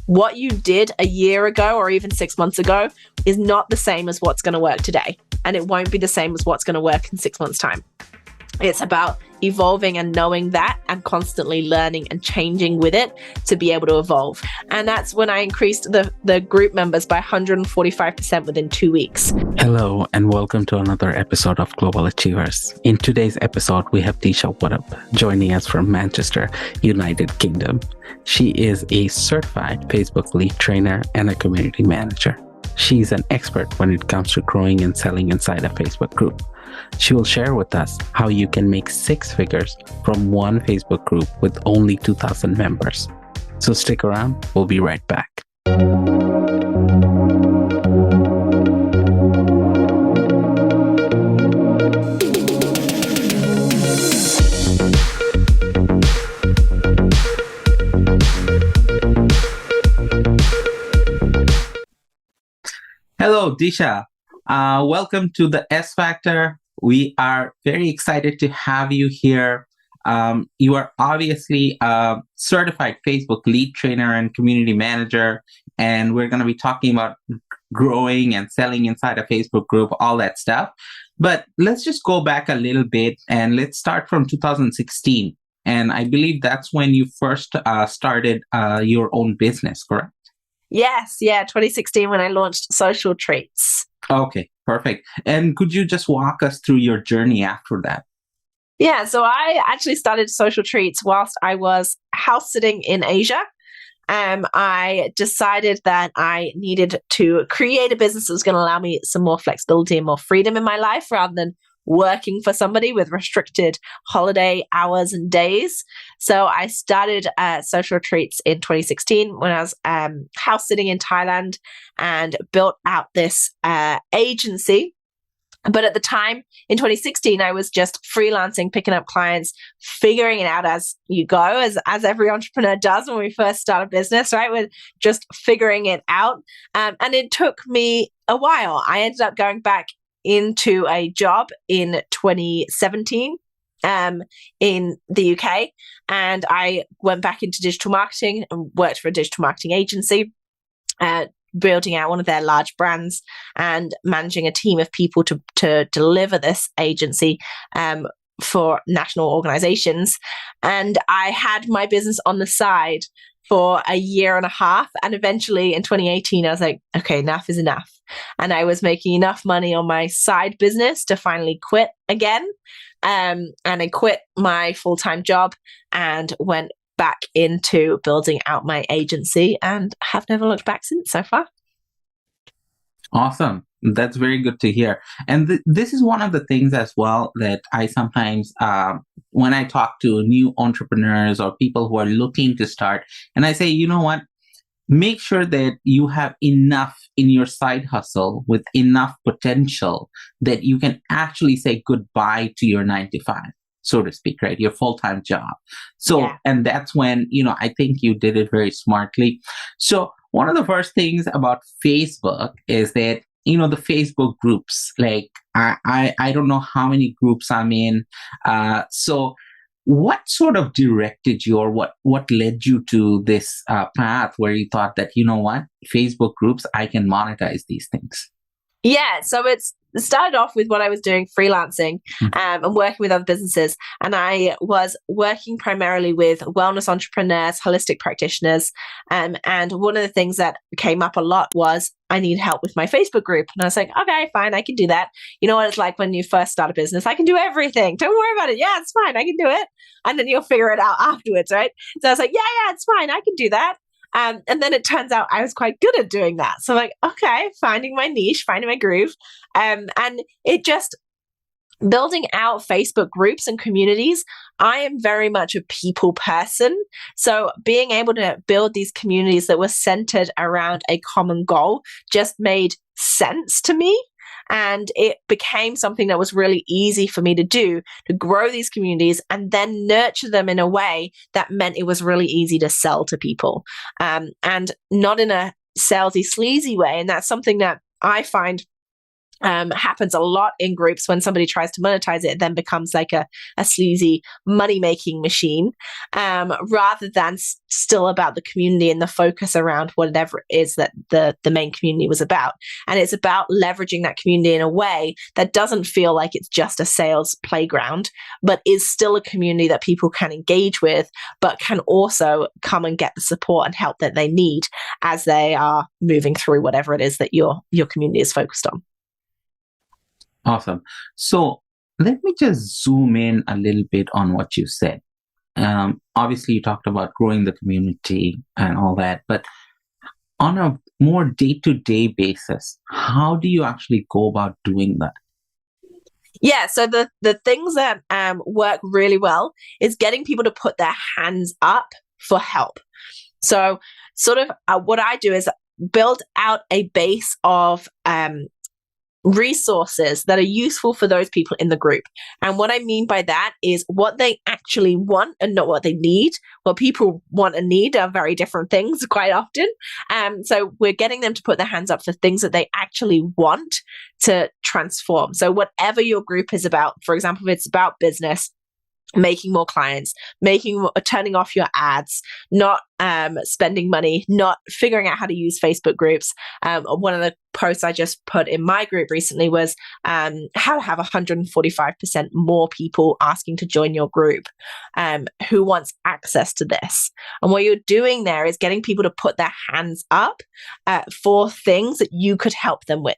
what you did a year ago or even 6 months ago is not the same as what's going to work today. And it won't be the same as what's going to work in 6 months' time. It's about evolving and knowing that and constantly learning and changing with it to be able to evolve. And that's when I increased the group members by 145% within 2 weeks. Hello, and welcome to another episode of Global Achievers. In today's episode, we have Deasha Waddup joining us from Manchester, United Kingdom. She is a certified Facebook lead trainer and a community manager. She's an expert when it comes to growing and selling inside a Facebook group. She will share with us how you can make 6 figures from one Facebook group with only 2,000 members. So stick around, we'll be right back. Hello, Deasha. Welcome to the S Factor. We are very excited to have you here. You are obviously a certified Facebook lead trainer and community manager, and we're going to be talking about growing and selling inside a Facebook group, all that stuff. But let's just go back a little bit and let's start from 2016. And I believe that's when you first started your own business, correct? Yes, 2016 when I launched Social Treats. Okay, perfect. And could you just walk us through your journey after that? Yeah, so I actually started Social Treats whilst I was house sitting in Asia. I decided that I needed to create a business that was going to allow me some more flexibility and more freedom in my life rather than working for somebody with restricted holiday hours and days. So I started Social Treats in 2016 when I was house sitting in Thailand and built out this agency. But at the time, in 2016, I was just freelancing, picking up clients, figuring it out as you go, as every entrepreneur does when we first start a business, right? We're just figuring it out. And it took me a while. I ended up going back into a job in 2017 in the UK, and I went back into digital marketing and worked for a digital marketing agency, building out one of their large brands and managing a team of people to deliver this agency for national organizations. And I had my business on the side for a year and a half. And eventually in 2018, I was like, okay, enough is enough. And I was making enough money on my side business to finally quit again. And I quit my full-time job and went back into building out my agency and have never looked back since so far. Awesome. That's very good to hear. And this is one of the things as well that I sometimes, when I talk to new entrepreneurs or people who are looking to start, and I say, you know what, make sure that you have enough in your side hustle with enough potential that you can actually say goodbye to your 9 to 5, so to speak, right? Your full-time job. So, yeah. And that's when, I think you did it very smartly. So one of the first things about Facebook is that, the Facebook groups, like I don't know how many groups I'm in. So what sort of directed you, or what led you to this path where you thought that, Facebook groups, I can monetize these things? Yeah, so it started off with what I was doing freelancing and working with other businesses. And I was working primarily with wellness entrepreneurs, holistic practitioners. And one of the things that came up a lot was I need help with my Facebook group. And I was like, okay, fine, I can do that. You know what it's like when you first start a business? I can do everything. Don't worry about it. Yeah, it's fine. I can do it. And then you'll figure it out afterwards, right? So I was like, yeah, it's fine. I can do that. And then it turns out I was quite good at doing that. So like, okay, finding my niche, finding my groove. And it just building out Facebook groups and communities. I am very much a people person. So being able to build these communities that were centered around a common goal just made sense to me. And it became something that was really easy for me to do, to grow these communities and then nurture them in a way that meant it was really easy to sell to people, and not in a salesy, sleazy way. And that's something that I find happens a lot in groups. When somebody tries to monetize it, it then becomes like a sleazy money-making machine, rather than still about the community and the focus around whatever it is that the main community was about. And it's about leveraging that community in a way that doesn't feel like it's just a sales playground, but is still a community that people can engage with, but can also come and get the support and help that they need as they are moving through whatever it is that your community is focused on. Awesome. So let me just zoom in a little bit on what you said. Obviously, you talked about growing the community and all that, but on a more day-to-day basis, how do you actually go about doing that? Yeah, so the things that work really well is getting people to put their hands up for help. So sort of what I do is build out a base of resources that are useful for those people in the group. And what I mean by that is what they actually want and not what they need. What people want and need are very different things quite often. So we're getting them to put their hands up for things that they actually want to transform. So whatever your group is about, for example, if it's about business, making more clients, turning off your ads, not spending money, not figuring out how to use Facebook groups. One of the posts I just put in my group recently was how to have 145% more people asking to join your group who wants access to this. And what you're doing there is getting people to put their hands up for things that you could help them with.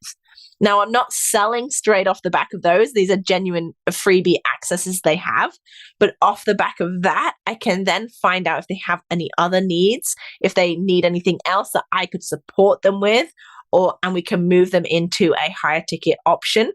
Now, I'm not selling straight off the back of those. These are genuine freebie accesses they have. But off the back of that, I can then find out if they have any other needs, if they need anything else that I could support them with, and we can move them into a higher ticket option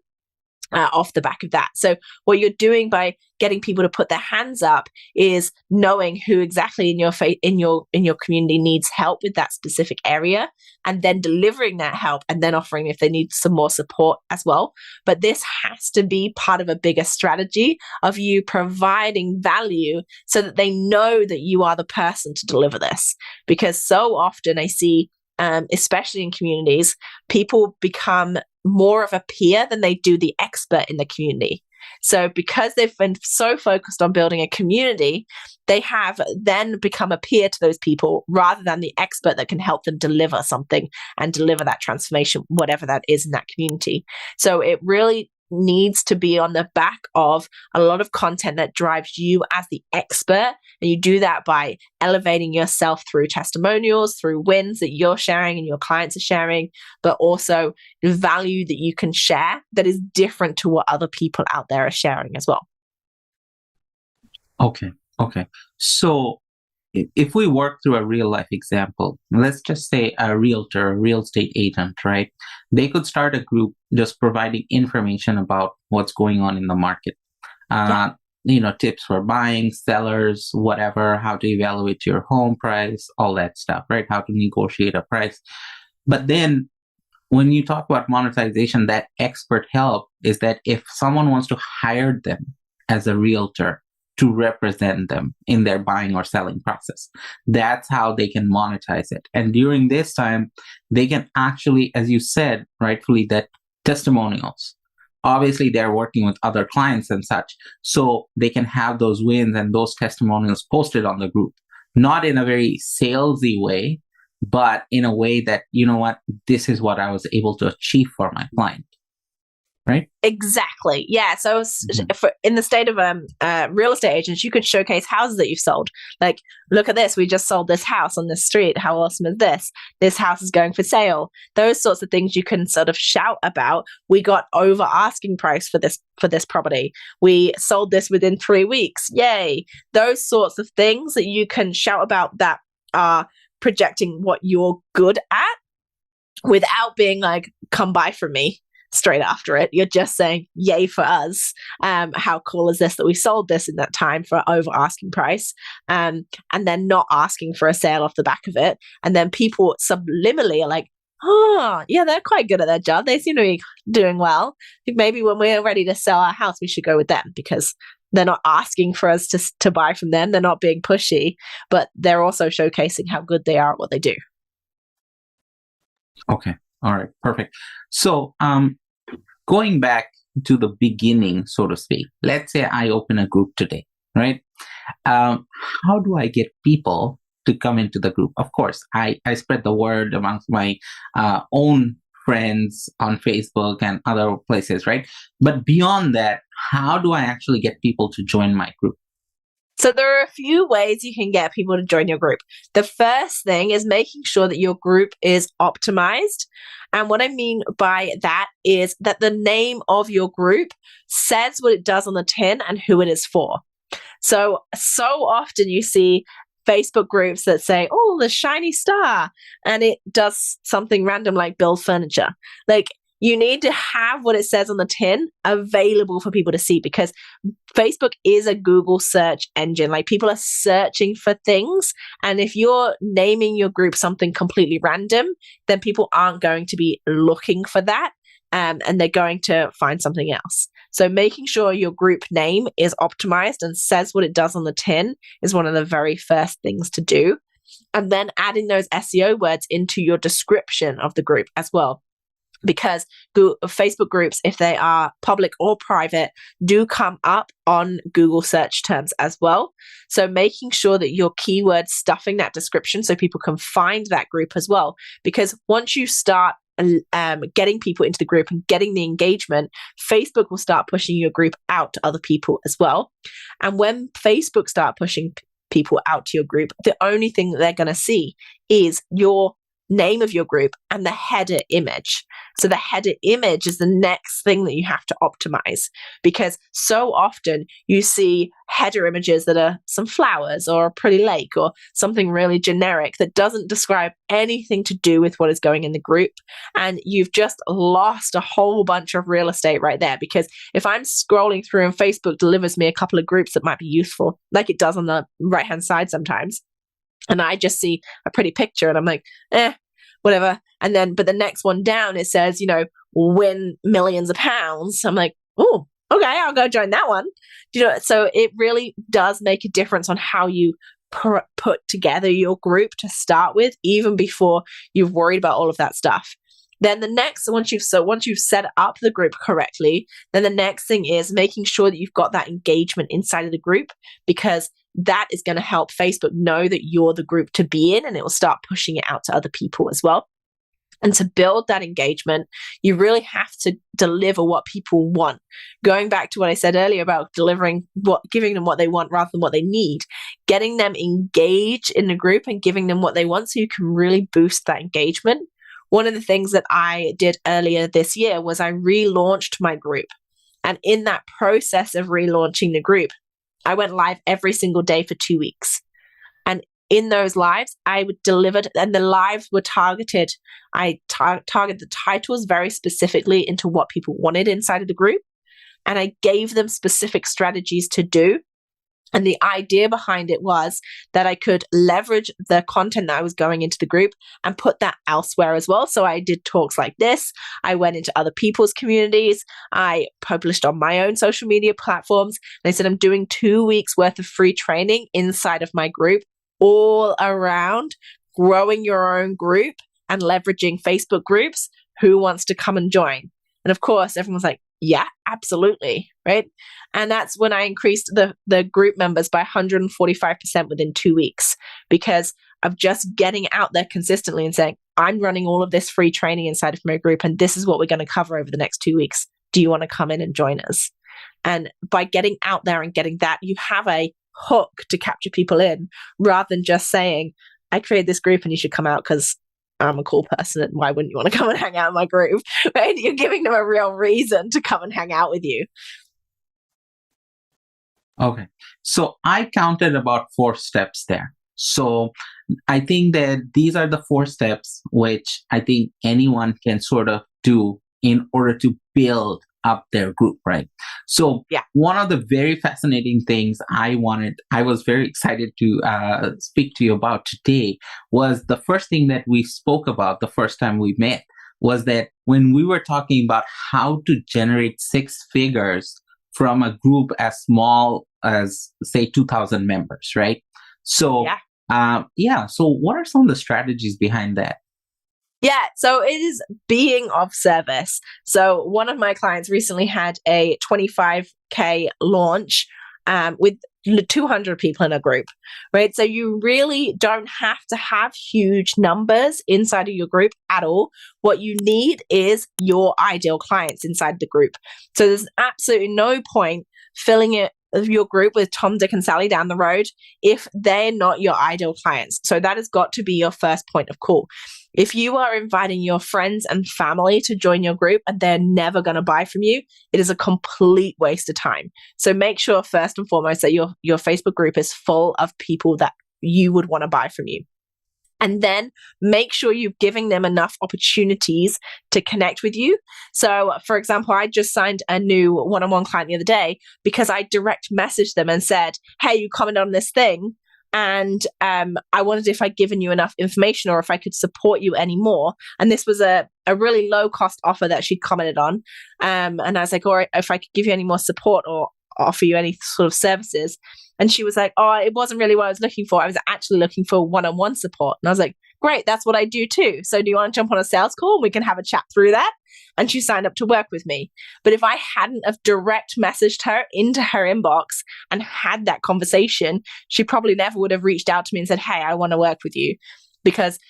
off the back of that. So what you're doing by getting people to put their hands up is knowing who exactly in your community needs help with that specific area, and then delivering that help, and then offering if they need some more support as well. But this has to be part of a bigger strategy of you providing value so that they know that you are the person to deliver this. Because so often I see, especially in communities, people become more of a peer than they do the expert in the community. So because they've been so focused on building a community, they have then become a peer to those people rather than the expert that can help them deliver something and deliver that transformation, whatever that is in that community. So it really needs to be on the back of a lot of content that drives you as the expert. And you do that by elevating yourself through testimonials, through wins that you're sharing and your clients are sharing, but also the value that you can share that is different to what other people out there are sharing as well. Okay. So if we work through a real life example, let's just say a realtor, a real estate agent, right? They could start a group just providing information about what's going on in the market. Tips for buying, sellers, whatever, how to evaluate your home price, all that stuff, right? How to negotiate a price. But then when you talk about monetization, that expert help is that if someone wants to hire them as a realtor to represent them in their buying or selling process, that's how they can monetize it. And during this time, they can actually, as you said, rightfully, that testimonials. Obviously, they're working with other clients and such, so they can have those wins and those testimonials posted on the group, not in a very salesy way, but in a way that, you know what, this is what I was able to achieve for my client. Right? Exactly. Yeah. So in the state of real estate agents, you could showcase houses that you've sold. Like, look at this. We just sold this house on this street. How awesome is this? This house is going for sale. Those sorts of things you can sort of shout about. We got over asking price for this property. We sold this within 3 weeks. Yay. Those sorts of things that you can shout about that are projecting what you're good at without being like, come buy from me straight after it. You're just saying, yay for us. How cool is this that we sold this in that time for over asking price? And then not asking for a sale off the back of it. And then people subliminally are like, oh, yeah, they're quite good at their job. They seem to be doing well. I think maybe when we're ready to sell our house, we should go with them because they're not asking for us to buy from them. They're not being pushy, but they're also showcasing how good they are at what they do. Okay. All right. Perfect. So, going back to the beginning, so to speak, let's say I open a group today, right? How do I get people to come into the group? Of course, I spread the word amongst my own friends on Facebook and other places, right? But beyond that, how do I actually get people to join my group? So there are a few ways you can get people to join your group. The first thing is making sure that your group is optimized. And what I mean by that is that the name of your group says what it does on the tin and who it is for. So often you see Facebook groups that say, oh, the shiny star, and it does something random like build furniture. Like, you need to have what it says on the tin available for people to see, because Facebook is a Google search engine. Like, people are searching for things. And if you're naming your group something completely random, then people aren't going to be looking for that. And they're going to find something else. So making sure your group name is optimized and says what it does on the tin is one of the very first things to do. And then adding those SEO words into your description of the group as well. Because Facebook groups, if they are public or private, do come up on Google search terms as well. So making sure that your keywords stuffing that description so people can find that group as well. Because once you start getting people into the group and getting the engagement, Facebook will start pushing your group out to other people as well. And when Facebook start pushing people out to your group, the only thing that they're going to see is your name of your group and the header image. So the header image is the next thing that you have to optimize, because so often you see header images that are some flowers or a pretty lake or something really generic that doesn't describe anything to do with what is going in the group. And you've just lost a whole bunch of real estate right there, because if I'm scrolling through and Facebook delivers me a couple of groups that might be useful, like it does on the right-hand side sometimes, and I just see a pretty picture and I'm like, whatever. And then, but the next one down, it says, win millions of pounds. I'm like, oh, okay, I'll go join that one. So it really does make a difference on how you put together your group to start with, even before you've worried about all of that stuff. Then the next, once you've set up the group correctly, then the next thing is making sure that you've got that engagement inside of the group, because that is going to help Facebook know that you're the group to be in, and it will start pushing it out to other people as well. And to build that engagement, you really have to deliver what people want. Going back to what I said earlier about giving them what they want rather than what they need, getting them engaged in the group and giving them what they want so you can really boost that engagement. One of the things that I did earlier this year was I relaunched my group. And in that process of relaunching the group, I went live every single day for 2 weeks. And in those lives, I delivered, and the lives were targeted. I targeted the titles very specifically into what people wanted inside of the group. And I gave them specific strategies to do. And the idea behind it was that I could leverage the content that I was going into the group and put that elsewhere as well. So I did talks like this. I went into other people's communities. I published on my own social media platforms. And I said, I'm doing 2 weeks worth of free training inside of my group, all around growing your own group and leveraging Facebook groups. Who wants to come and join? And of course, everyone's like, yeah, absolutely, right? And that's when I increased the group members by 145% within 2 weeks, because of just getting out there consistently and saying, I'm running all of this free training inside of my group, and this is what we're going to cover over the next 2 weeks. Do you want to come in and join us? And by getting out there and getting that, you have a hook to capture people in, rather than just saying, I created this group and you should come out because I'm a cool person and why wouldn't you want to come and hang out in my group? Right? You're giving them a real reason to come and hang out with you. Okay. So I counted about 4 steps there. So I think that these are the 4 steps which I think anyone can sort of do in order to build up their group, right? So one of the very fascinating things I was very excited to speak to you about today was the first thing that we spoke about the first time we met was that when we were talking about how to generate 6 figures from a group as small as, say, 2,000 members, right? So, so what are some of the strategies behind that? Yeah, so it is being of service. So one of my clients recently had a 25K launch with 200 people in a group, right? So you really don't have to have huge numbers inside of your group at all. What you need is your ideal clients inside the group. So there's absolutely no point filling it your group with Tom, Dick, and Sally down the road if they're not your ideal clients. So that has got to be your first point of call. If you are inviting your friends and family to join your group and they're never going to buy from you, it is a complete waste of time. So make sure first and foremost that your Facebook group is full of people that you would want to buy from you. And then make sure you're giving them enough opportunities to connect with you. So, for example, I just signed a new one-on-one client the other day because I direct messaged them and said, hey, you commented on this thing. And I wondered if I'd given you enough information or if I could support you anymore. And this was a really low cost offer that she commented on. And I was like, all right, if I could give you any more support or offer you any sort of services. And she was like, oh, it wasn't really what I was looking for. I was actually looking for one-on-one support. And I was like, great, that's what I do too. So do you want to jump on a sales call and we can have a chat through that? And she signed up to work with me. But if I hadn't have direct messaged her into her inbox and had that conversation, she probably never would have reached out to me and said, hey, I want to work with you. Because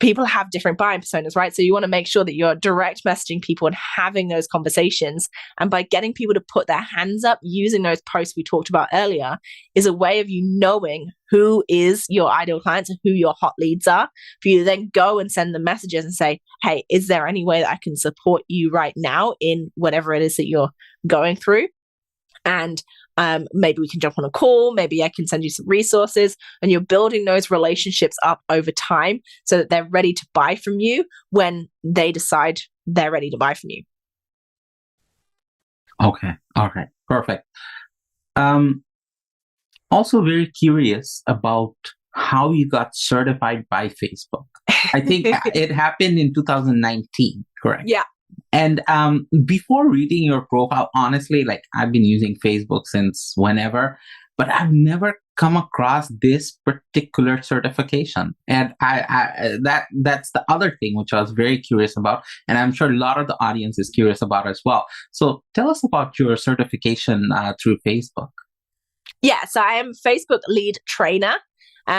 people have different buying personas, right? So you want to make sure that you're direct messaging people and having those conversations. And by getting people to put their hands up using those posts we talked about earlier is a way of you knowing who is your ideal clients and who your hot leads are, for you to then go and send them messages and say, hey, is there any way that I can support you right now in whatever it is that you're going through? And maybe we can jump on a call. Maybe I can send you some resources, and you're building those relationships up over time so that they're ready to buy from you when they decide they're ready to buy from you. Okay. All right. Perfect. Also very curious about how you got certified by Facebook. I think it happened in 2019, correct? Yeah. And before reading your profile, honestly, like I've been using Facebook since whenever, but I've never come across this particular certification. And that's the other thing which I was very curious about, and I'm sure a lot of the audience is curious about as well. So tell us about your certification through Facebook. Yeah, so I am Facebook lead trainer.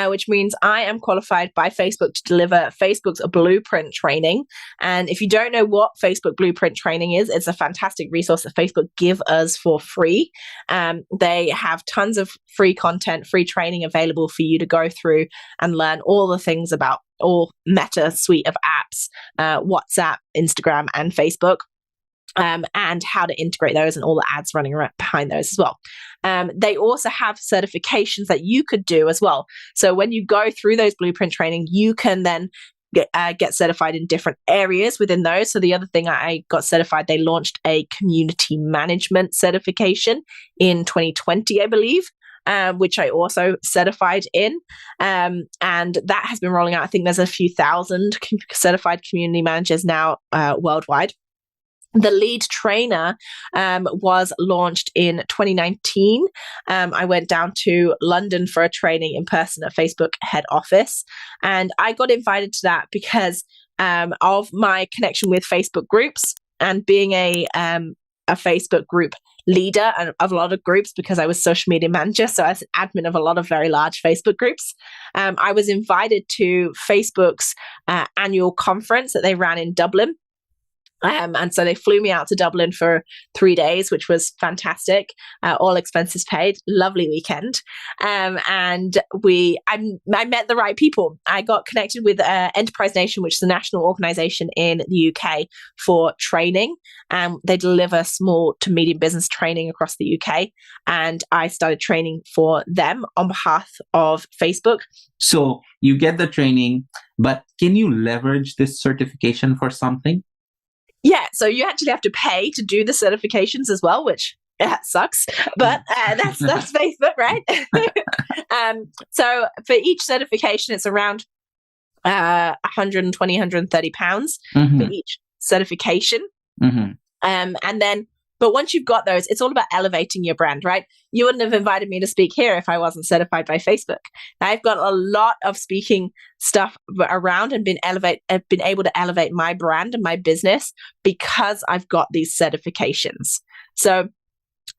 Which means I am qualified by Facebook to deliver Facebook's blueprint training. And if you don't know what Facebook blueprint training is, it's a fantastic resource that Facebook give us for free. They have tons of free content, free training available for you to go through and learn all the things about all Meta suite of apps, WhatsApp, Instagram, and Facebook. And how to integrate those and all the ads running around behind those as well. They also have certifications that you could do as well. So when you go through those blueprint training, you can then get certified in different areas within those. So the other thing I got certified, they launched a community management certification in 2020, I believe. Which I also certified in. And that has been rolling out. I think there's a few thousand certified community managers now worldwide. The lead trainer was launched in 2019. I went down to London for a training in person at Facebook head office. And I got invited to that because of my connection with Facebook groups and being a Facebook group leader of a lot of groups, because I was social media manager. So as an admin of a lot of very large Facebook groups, I was invited to Facebook's annual conference that they ran in Dublin. And so they flew me out to Dublin for 3 days, which was fantastic. All expenses paid, lovely weekend. And I met the right people. I got connected with Enterprise Nation, which is a national organization in the UK for training. They deliver small to medium business training across the UK. And I started training for them on behalf of Facebook. So you get the training, but can you leverage this certification for something? Yeah, so you actually have to pay to do the certifications as well, which sucks, but that's Facebook, right? So for each certification, it's around 120, 130 pounds for each certification. And then But once you've got those, it's all about elevating your brand, right? You wouldn't have invited me to speak here if I wasn't certified by Facebook. I've got a lot of speaking stuff around and been able to elevate my brand and my business because I've got these certifications. So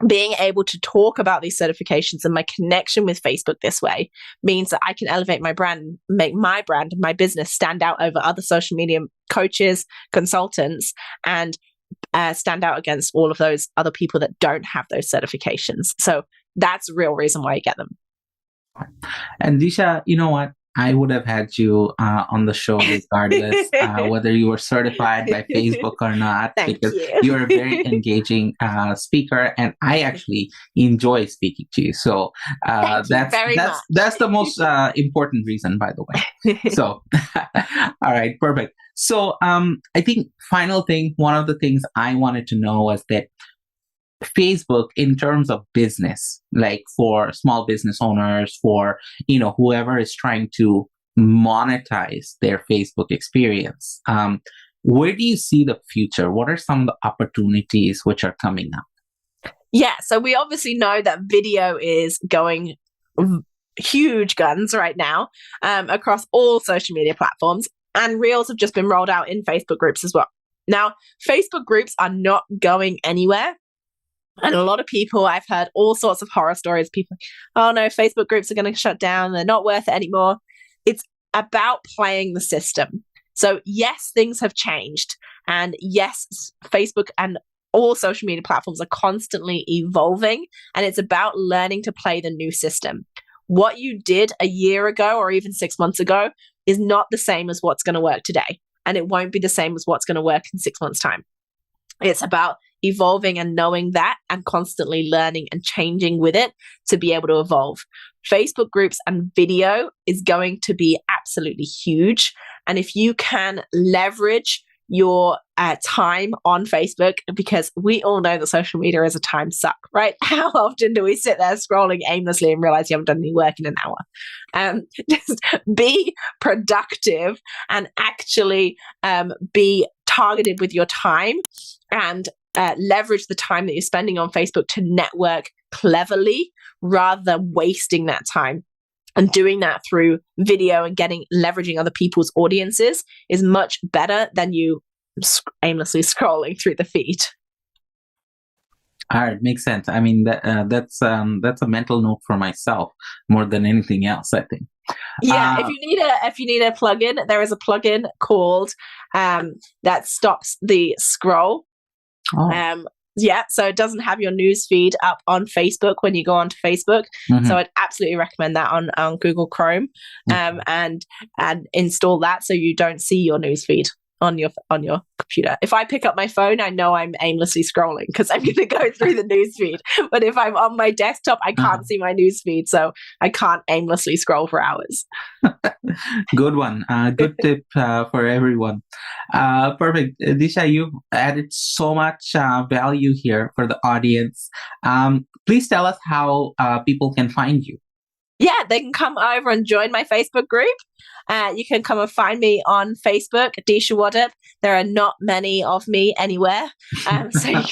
being able to talk about these certifications and my connection with Facebook this way means that I can elevate my brand, make my brand and my business stand out over other social media coaches, consultants, and stand out against all of those other people that don't have those certifications. So that's the real reason why I get them. And Deasha, you know what? I would have had you on the show regardless whether you were certified by Facebook or not, because you're a very engaging speaker, and I actually enjoy speaking to you. So that's the most important reason, by the way. So, all right, perfect. So I think one of the things I wanted to know was that Facebook, in terms of business, like for small business owners, for whoever is trying to monetize their Facebook experience, where do you see the future? What are some of the opportunities which are coming up? Yeah, so we obviously know that video is going huge guns right now across all social media platforms, and Reels have just been rolled out in Facebook groups as well. Now, Facebook groups are not going anywhere. And a lot of people, I've heard all sorts of horror stories. People, oh no, Facebook groups are going to shut down. They're not worth it anymore. It's about playing the system. So yes, things have changed. And yes, Facebook and all social media platforms are constantly evolving. And it's about learning to play the new system. What you did a year ago or even 6 months ago is not the same as what's going to work today. And it won't be the same as what's going to work in 6 months' time. It's about evolving and knowing that and constantly learning and changing with it to be able to evolve. Facebook groups and video is going to be absolutely huge. And if you can leverage your time on Facebook, because we all know that social media is a time suck, right? How often do we sit there scrolling aimlessly and realize you haven't done any work in an hour? Just be productive and actually be targeted with your time and leverage the time that you're spending on Facebook to network cleverly rather than wasting that time. And doing that through video and leveraging other people's audiences is much better than you aimlessly scrolling through the feed. All right, makes sense. I mean, that's a mental note for myself more than anything else, I think. Yeah, if you need a plugin, there is a plugin called that stops the scroll. Oh. Yeah, so it doesn't have your news feed up on Facebook when you go onto Facebook. Mm-hmm. So I'd absolutely recommend that on Google Chrome, and install that so you don't see your news feed on your computer. If I pick up my phone, I know I'm aimlessly scrolling because I'm going to go through the news feed. But if I'm on my desktop, I can't see my news feed, so I can't aimlessly scroll for hours. Good one. Good tip for everyone. Perfect. Deasha, you've added so much value here for the audience. Please tell us how people can find you. Yeah, they can come over and join my Facebook group. You can come and find me on Facebook, Deasha Waddup. There are not many of me anywhere, so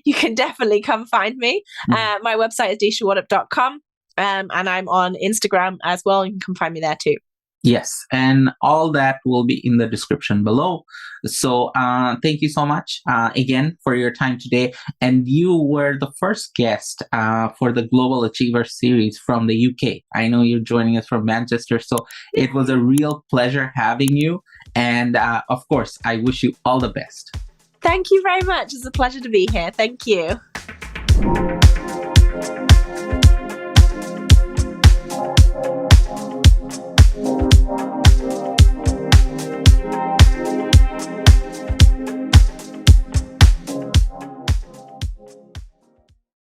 you can definitely come find me. My website is 𝗧𝗶𝗺𝗲 and I'm on Instagram as well. You can come find me there too. Yes, and all that will be in the description below. So thank you so much again for your time today. And you were the first guest for the Global Achiever series from the UK. I know you're joining us from Manchester, so it was a real pleasure having you. And of course, I wish you all the best. Thank you very much. It's a pleasure to be here. Thank you.